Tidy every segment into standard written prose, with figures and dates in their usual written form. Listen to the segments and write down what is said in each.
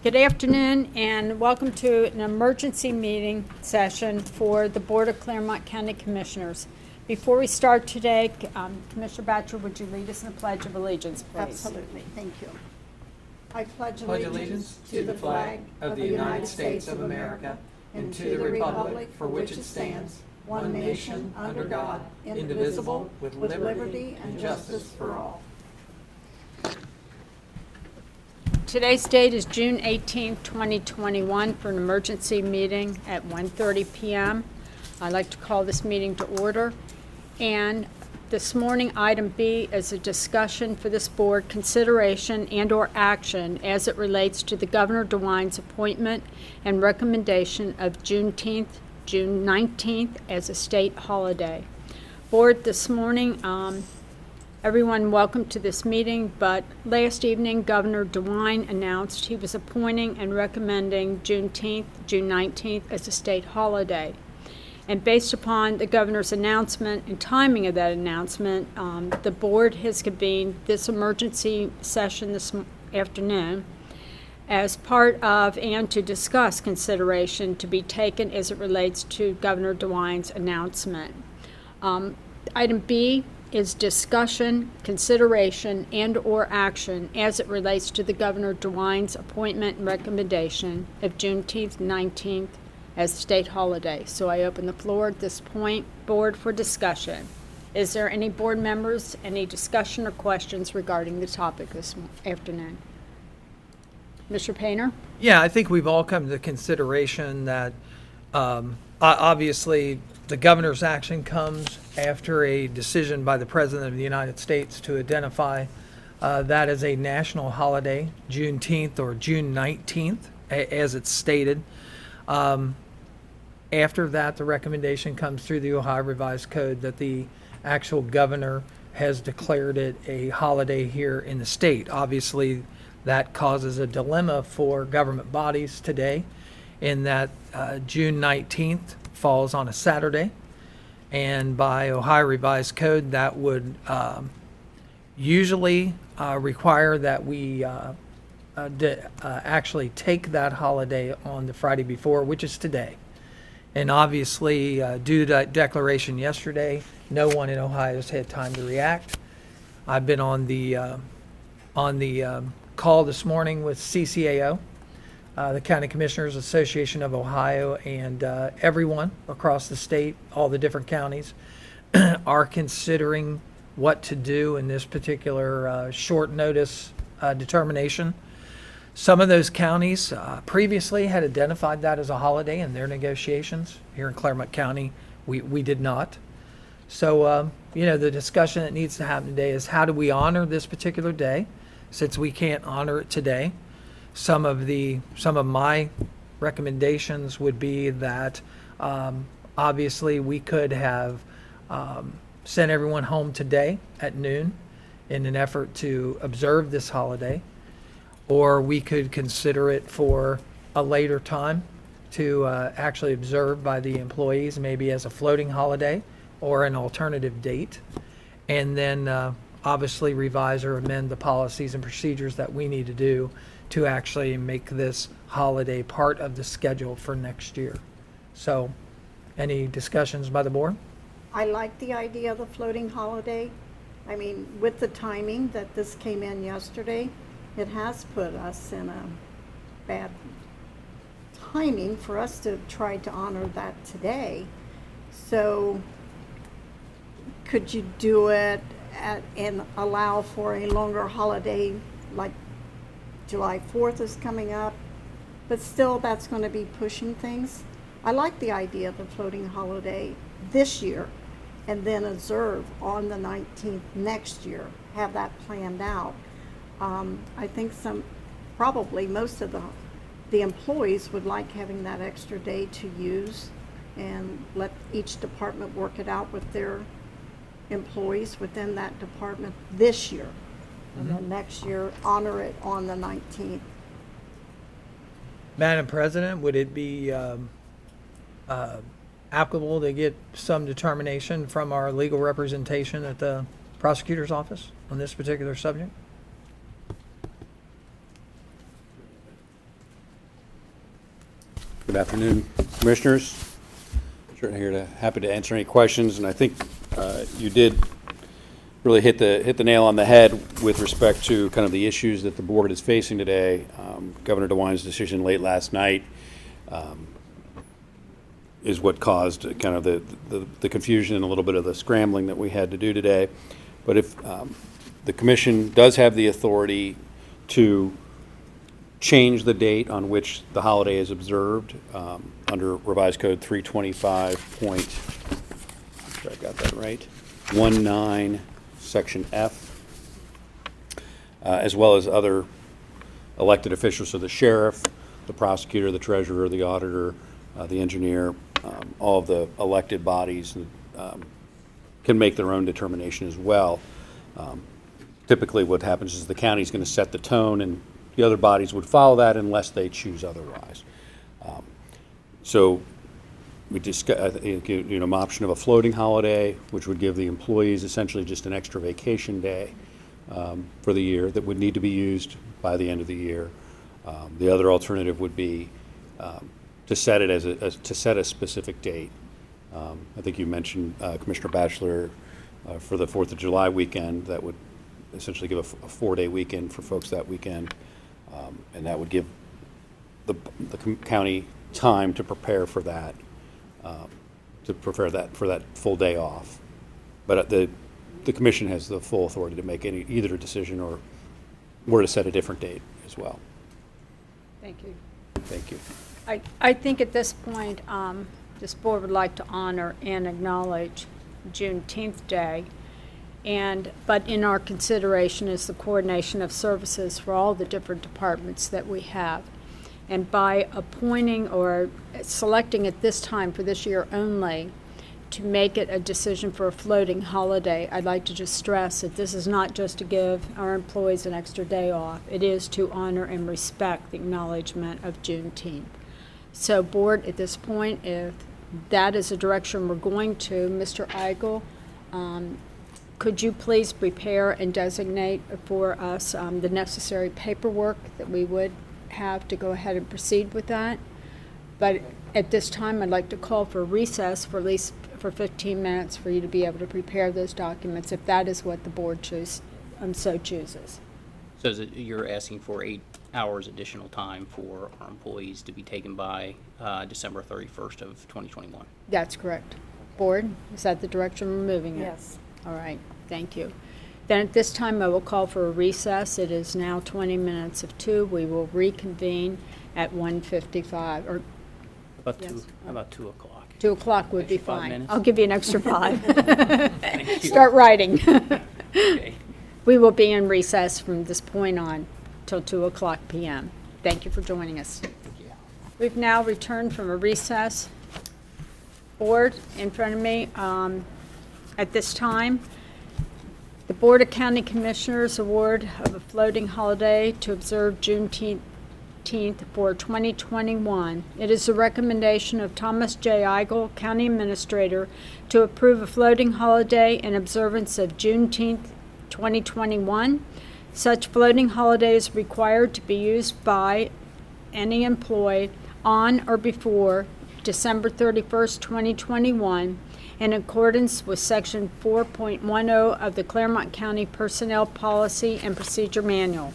Good afternoon and welcome to an emergency meeting session for the Board of Clermont County Commissioners. Before we start today, Commissioner Batcher, would you lead us in the Pledge of Allegiance, please? Absolutely. Thank you. I pledge allegiance to the flag of the United States of America and to the republic for which it stands, one nation, under God, indivisible, with liberty and justice for all. Today's date is June 18, 2021 for an emergency meeting at 1:30 p.m. I'd like to call this meeting to order. And this morning, item B is a discussion for this board, consideration and or action as it relates to the Governor DeWine's appointment and recommendation of Juneteenth, June 19th as a state holiday. Board, this morning, everyone welcome to this meeting, but last evening Governor DeWine announced he was appointing and recommending Juneteenth, June 19th as a state holiday. And based upon the governor's announcement and timing of that announcement, the board has convened this emergency session this afternoon as part of and to discuss consideration to be taken as it relates to Governor DeWine's announcement. Item B is discussion, consideration, and or action as it relates to the Governor DeWine's appointment and recommendation of Juneteenth 19th as state holiday. So I open the floor at this point, board, for discussion. Is there any board members, any discussion or questions regarding the topic this afternoon? Mr. Painter? Yeah, I think we've all come to the consideration that obviously the governor's action comes after a decision by the President of the United States to identify that as a national holiday, Juneteenth or June 19th, as it's stated. After that, the recommendation comes through the Ohio Revised Code that the actual governor has declared it a holiday here in the state. Obviously, that causes a dilemma for government bodies today in that June 19th falls on a Saturday, and by Ohio Revised Code that would usually require that we actually take that holiday on the Friday before, which is today. And obviously, due to that declaration yesterday, no one in Ohio has had time to react. I've been on the call this morning with CCAO, the County Commissioners Association of Ohio, and everyone across the state, all the different counties, are considering what to do in this particular short notice determination. Some of those counties previously had identified that as a holiday in their negotiations. Here in Clermont County, we did not. So, the discussion that needs to happen today is how do we honor this particular day, since we can't honor it today. Some of my recommendations would be that obviously we could have sent everyone home today at noon in an effort to observe this holiday, or we could consider it for a later time to actually observe by the employees, maybe as a floating holiday or an alternative date, and then obviously revise or amend the policies and procedures that we need to do to actually make this holiday part of the schedule for next year. So, any discussions by the board? I like the idea of the floating holiday. I mean, with the timing that this came in yesterday, it has put us in a bad timing for us to try to honor that today. So, could you do it and allow for a longer holiday, like July 4th is coming up, but still that's going to be pushing things. I like the idea of the floating holiday this year and then observe on the 19th next year, have that planned out. I think probably most of the employees would like having that extra day to use and let each department work it out with their employees within that department this year. And then next year, honor it on the 19th. Madam President, would it be applicable to get some determination from our legal representation at the prosecutor's office on this particular subject? Good afternoon, Commissioners. Certainly happy to answer any questions, and I think you did really hit the nail on the head with respect to kind of the issues that the board is facing today. Governor DeWine's decision late last night is what caused kind of the confusion and a little bit of the scrambling that we had to do today. But if the commission does have the authority to change the date on which the holiday is observed under Revised Code 325 point, make sure I got that right, 19, Section F, as well as other elected officials, so the sheriff, the prosecutor, the treasurer, the auditor, the engineer, all of the elected bodies can make their own determination as well. Typically what happens is the county is going to set the tone, and the other bodies would follow that unless they choose otherwise. So we discussed, an option of a floating holiday, which would give the employees essentially just an extra vacation day for the year that would need to be used by the end of the year. The other alternative would be to set it to set a specific date. I think you mentioned Commissioner Batchelor for the 4th of July weekend. That would essentially give a 4-day weekend for folks that weekend, and that would give the county time to prepare for that, for that full day off. But the commission has the full authority to make either decision or to set a different date as well. Thank you. Thank you. I think at this point, this board would like to honor and acknowledge Juneteenth Day, but in our consideration is the coordination of services for all the different departments that we have. And by appointing or selecting at this time for this year only to make it a decision for a floating holiday, I'd like to just stress that this is not just to give our employees an extra day off. It is to honor and respect the acknowledgement of Juneteenth. So board, at this point, if that is the direction we're going to, Mr. Eigel, could you please prepare and designate for us the necessary paperwork that we would have to go ahead and proceed with that? But at this time, I'd like to call for recess for at least for 15 minutes for you to be able to prepare those documents, if that is what the board so chooses. So is it, you're asking for 8 hours additional time for our employees to be taken by December 31st of 2021? That's correct. Board, is that the direction we're moving in? Yes. All right, thank you. Then at this time, I will call for a recess. It is now 20 minutes of 2. We will reconvene at 1:55, or About Yes. about 2 o'clock. 2 o'clock would be Extra 5 fine. minutes? I'll give you an extra 5. Thank you. Start writing. Okay. We will be in recess from this point on till 2 o'clock p.m. Thank you for joining us. Thank you. We've now returned from a recess. Board, in front of me, at this time, the Board of County Commissioners award of a floating holiday to observe Juneteenth for 2021. It is the recommendation of Thomas J. Eigel, County Administrator, to approve a floating holiday in observance of Juneteenth 2021. Such floating holiday is required to be used by any employee on or before December 31st, 2021, in accordance with Section 4.10 of the Clermont County Personnel Policy and Procedure Manual.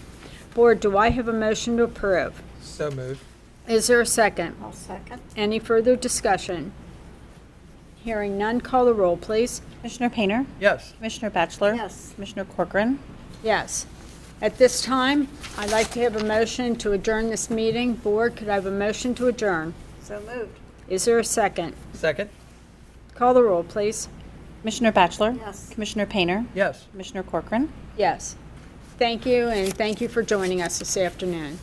Board, do I have a motion to approve? So moved. Is there a second? I'll second. Any further discussion? Hearing none, call the roll, please. Commissioner Painter? Yes. Commissioner Batchelor? Yes. Commissioner Corcoran? Yes. At this time, I'd like to have a motion to adjourn this meeting. Board, could I have a motion to adjourn? So moved. Is there a second? Second? Call the roll, please. Commissioner Batchelor? Yes. Commissioner Painter? Yes. Commissioner Corcoran? Yes. Thank you, and thank you for joining us this afternoon.